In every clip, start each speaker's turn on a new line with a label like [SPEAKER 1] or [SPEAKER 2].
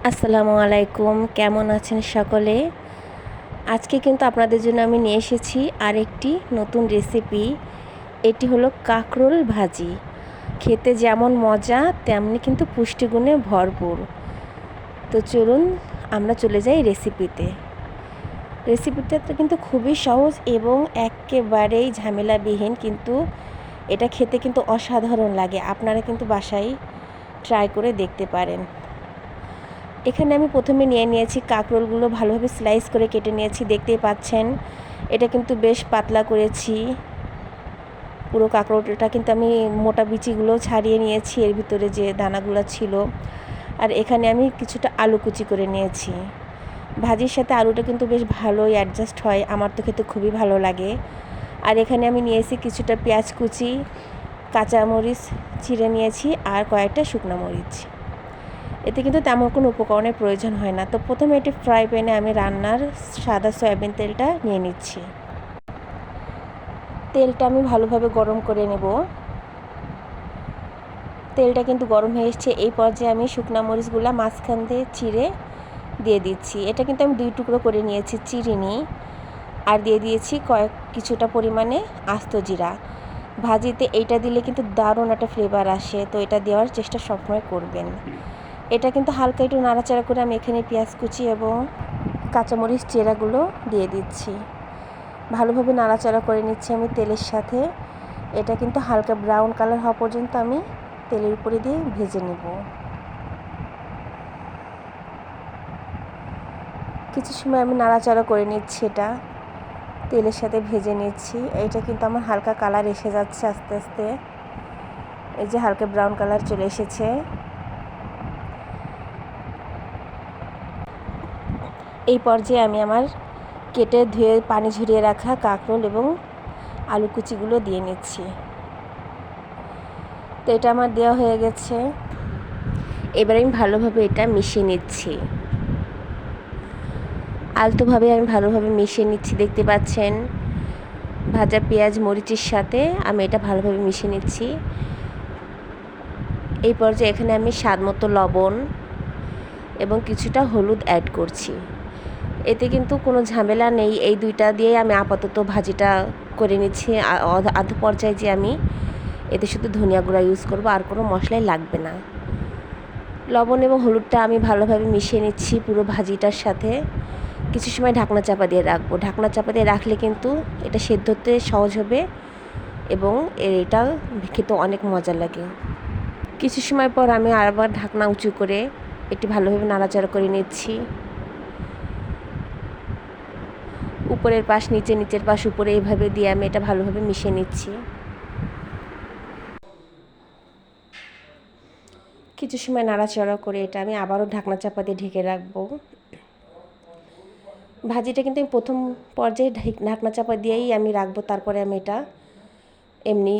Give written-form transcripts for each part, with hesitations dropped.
[SPEAKER 1] আসসালামু আলাইকুম, কেমন আছেন সকলে? আজকে কিন্তু আপনাদের জন্য আমি নিয়ে এসেছি আরেকটি নতুন রেসিপি। এটি হলো কাঁকরোল ভাজি। খেতে যেমন মজা তেমনি কিন্তু পুষ্টিগুণে ভরপুর। তো চলুন আমরা চলে যাই রেসিপিতে। রেসিপিটা তো কিন্তু খুবই সহজ এবং একেবারেই ঝামেলাবিহীন, কিন্তু এটা খেতে কিন্তু অসাধারণ লাগে। আপনারা কিন্তু বাসায় ট্রাই করে দেখতে পারেন। এখানে আমি প্রথমে নিয়েছি কাঁকরোলগুলো ভালোভাবে স্লাইস করে কেটে নিয়েছি, দেখতেই পাচ্ছেন। এটা কিন্তু বেশ পাতলা করেছি। পুরো কাঁকরোলটা কিন্তু আমি মোটা বিচিগুলো ছাড়িয়ে নিয়েছি, এর ভিতরে যে দানাগুলো ছিল। আর এখানে আমি কিছুটা আলু কুচি করে নিয়েছি। ভাজির সাথে আলুটা কিন্তু বেশ ভালোই অ্যাডজাস্ট হয়, আমার তো খেতে খুবই ভালো লাগে। আর এখানে আমি নিয়েছি কিছুটা পেঁয়াজ কুচি, কাঁচামরিচ চিড়ে নিয়েছি আর কয়েকটা শুকনো মরিচ। এতে কিন্তু তেমন কোনো উপকরণের প্রয়োজন হয় না। তো প্রথমে এটি ফ্রাই প্যানে আমি রান্নার সাদা সয়াবিন তেলটা নিয়ে নিচ্ছি। তেলটা আমি ভালোভাবে গরম করে নেব। তেলটা কিন্তু গরম হয়ে এসছে। এই পর্যায়ে আমি শুকনো মরিচগুলো মাঝখান দিয়ে চিড়ে দিয়ে দিচ্ছি। এটা কিন্তু আমি 2 টুকরো করে নিয়েছি, চিড়িনি। আর দিয়ে দিয়েছি কিছুটা পরিমাণে আস্ত জিরা। ভাজিতে এইটা দিলে কিন্তু দারুণ একটা ফ্লেভার আসে, তো এটা দেওয়ার চেষ্টা সবসময় করবেন। এটা কিন্তু হালকা একটু নাড়াচাড়া করে আমি এখানে পেঁয়াজ কুচি এবং কাঁচামরিচ চেরাগুলো দিয়ে দিচ্ছি। ভালোভাবে নাড়াচাড়া করে নিচ্ছি আমি তেলের সাথে। এটা কিন্তু হালকা ব্রাউন কালার হওয়া পর্যন্ত আমি তেলের উপরে দিয়ে ভেজে নেব। কিছু সময় আমি নাড়াচাড়া করে নিচ্ছি, এটা তেলের সাথে ভেজে নিচ্ছি। এইটা কিন্তু আমার হালকা কালার এসে যাচ্ছে আস্তে আস্তে। এই যে হালকা ব্রাউন কালার চলে এসেছে। এই পর্যায়ে আমি আমার কেটে ধুয়ে পানি ঝরিয়ে রাখা কাঁকরোল এবং আলু কুচিগুলো দিয়ে নিচ্ছি। তো এটা আমার দেওয়া হয়ে গেছে। এবার আমি ভালোভাবে এটা মিশিয়ে নিচ্ছি। আলতোভাবে আমি ভালোভাবে মিশিয়ে নিচ্ছি, দেখতে পাচ্ছেন। ভাজা পেঁয়াজ মরিচের সাথে আমি এটা ভালোভাবে মিশিয়ে নিচ্ছি। এই পর্যায়ে এখানে আমি স্বাদ মতো লবণ এবং কিছুটা হলুদ অ্যাড করছি। এতে কিন্তু কোনো ঝামেলা নেই, এই দুইটা দিয়েই আমি আপাতত ভাজিটা করে নিচ্ছি। আধ পর্যায়ে যে আমি এতে শুধু ধনিয়া গুঁড়া ইউজ করব, আর কোনো মশলাই লাগবে না। লবণ এবং হলুদটা আমি ভালোভাবে মিশিয়ে নিচ্ছি পুরো ভাজিটার সাথে। কিছু সময় ঢাকনা চাপা দিয়ে রাখবো। ঢাকনা চাপা দিয়ে রাখলে কিন্তু এটা সেদ্ধ হতে সহজ হবে এবং এটা খেতে অনেক মজা লাগে। কিছু সময় পর আমি আবার ঢাকনা উঁচু করে এটি ভালোভাবে নাড়াচাড়া করে নিচ্ছি। উপরের পাশ নিচে, নিচের পাশ উপরে, এইভাবে দিয়ে আমি এটা ভালোভাবে মিশিয়ে নিচ্ছি। কিছু সময় নাড়াচাড়া করে এটা আমি আবারও ঢাকনা চাপা দিয়ে ঢেকে রাখবো। ভাজিটা কিন্তু আমি প্রথম পর্যায়ে ঢাকনা চাপা দিয়েই আমি রাখবো, তারপরে আমি এটা এমনি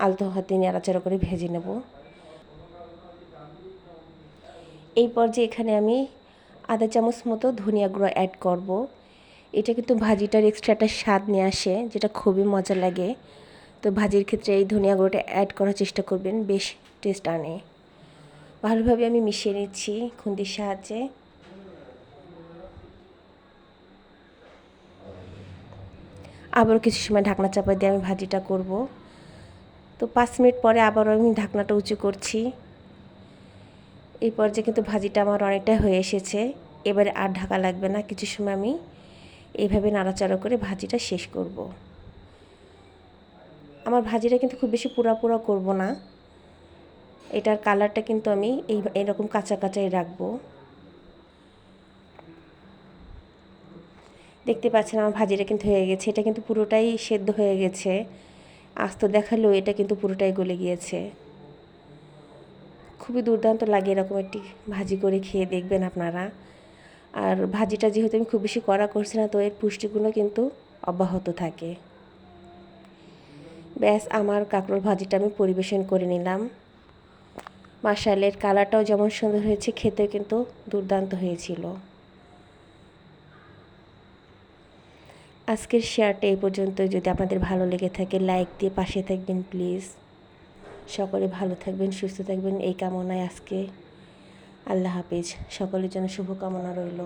[SPEAKER 1] আলতো হাতে নাড়াচাড়া করে ভেজে নেব। এই পর্যায়ে এখানে আমি আধা চামচ মতো ধনিয়া গুঁড়ো অ্যাড করব। এটা কিন্তু ভাজিটার এক্সট্রা একটা স্বাদ নিয়ে আসে, যেটা খুবই মজা লাগে। তো ভাজির ক্ষেত্রে এই ধনিয়া গুঁড়োটা অ্যাড করার চেষ্টা করবেন, বেশ টেস্ট আনে। ভালোভাবে আমি মিশিয়ে নিচ্ছি খুন্তির সাহায্যে। আবারও কিছু সময় ঢাকনা চাপা দিয়ে আমি ভাজিটা করব। তো 5 মিনিট পরে আবারও আমি ঢাকনাটা উঁচু করছি। এই পর্যায়ে কিন্তু ভাজিটা আমার অনেকটাই হয়ে এসেছে। এবারে আর ঢাকা লাগবে না। কিছু সময় আমি এইভাবে নাড়াচাড়া করে ভাজিটা শেষ করব। আমার ভাজিটা কিন্তু খুব বেশি পোড়া পোড়া করব না। এটার কালারটা কিন্তু আমি এরকম কাঁচা কাঁচাই রাখবো। দেখতে পাচ্ছেন আমার ভাজিটা কিন্তু হয়ে গেছে। এটা কিন্তু পুরোটাই সেদ্ধ হয়ে গেছে। আস্ত দেখালেও এটা কিন্তু পুরোটাই গলে গিয়েছে। খুবই দুর্দান্ত লাগে এরকম একটি ভাজি করে খেয়ে দেখবেন আপনারা। আর ভাজিটা যেহেতু আমি খুব বেশি কড়া করছি না, তো এর পুষ্টিগুলো কিন্তু অব্যাহত থাকে। ব্যাস, আমার কাঁকরোল ভাজিটা আমি পরিবেশন করে নিলাম। মাশাআল্লাহ, এর কালারটাও যেমন সুন্দর হয়েছে, খেতেও কিন্তু দুর্দান্ত হয়েছিল। আজকের শেয়ারটা এই পর্যন্ত। যদি আপনাদের ভালো লেগে থাকে লাইক দিয়ে পাশে থাকবেন প্লিজ। সকলে ভালো থাকবেন, সুস্থ থাকবেন এই কামনায় আজকে আল্লাহ হাফিজ। সকলের জন্য শুভকামনা রইল।